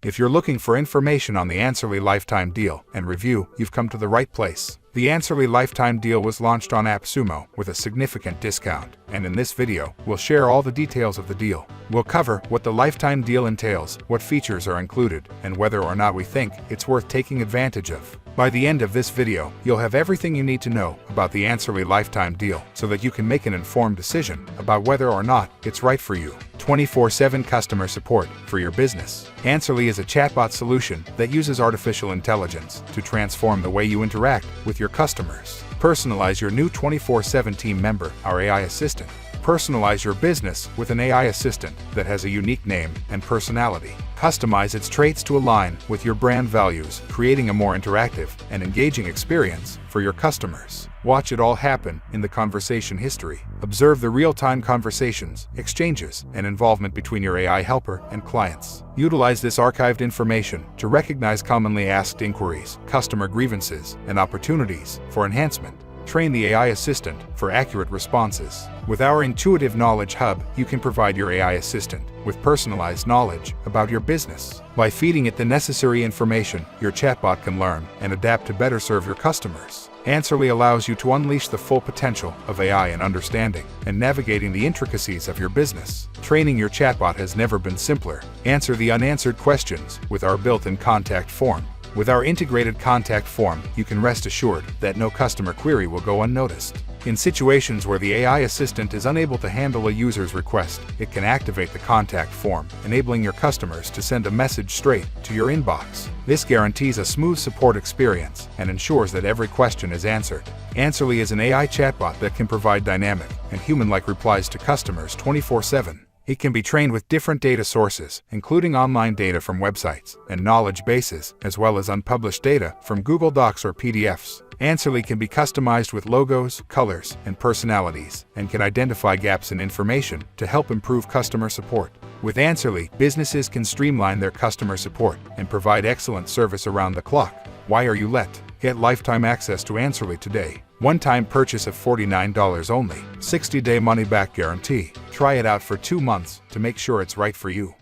If you're looking for information on the Answerly Lifetime Deal and Review, you've come to the right place. The Answerly Lifetime Deal was launched on Appsumo with a significant discount, and in this video, we'll share all the details of the deal. We'll cover what the lifetime deal entails, what features are included, and whether or not we think it's worth taking advantage of. By the end of this video, you'll have everything you need to know about the Answerly Lifetime Deal so that you can make an informed decision about whether or not it's right for you. 24/7 customer support for your business. Answerly is a chatbot solution that uses artificial intelligence to transform the way you interact with your customers. Personalize your new 24/7 team member, our AI assistant. Personalize your business with an AI assistant that has a unique name and personality. Customize its traits to align with your brand values, creating a more interactive and engaging experience for your customers. Watch it all happen in the conversation history. Observe the real-time conversations, exchanges, and involvement between your AI helper and clients. Utilize this archived information to recognize commonly asked inquiries, customer grievances, and opportunities for enhancement. Train the AI assistant for accurate responses. With our intuitive knowledge hub, you can provide your AI assistant with personalized knowledge about your business. By feeding it the necessary information, your chatbot can learn and adapt to better serve your customers. Answerly allows you to unleash the full potential of AI in understanding and navigating the intricacies of your business. Training your chatbot has never been simpler. Answer the unanswered questions with our built-in contact form. With our integrated contact form, you can rest assured that no customer query will go unnoticed. In situations where the AI assistant is unable to handle a user's request, it can activate the contact form, enabling your customers to send a message straight to your inbox. This guarantees a smooth support experience and ensures that every question is answered. Answerly is an AI chatbot that can provide dynamic and human-like replies to customers 24/7. It can be trained with different data sources, including online data from websites and knowledge bases, as well as unpublished data from Google Docs or PDFs. Answerly can be customized with logos, colors, and personalities, and can identify gaps in information to help improve customer support. With Answerly, businesses can streamline their customer support and provide excellent service around the clock. Why are you let? Get lifetime access to Answerly today. One-time purchase of $49 only. 60-day money-back guarantee. Try it out for 2 months to make sure it's right for you.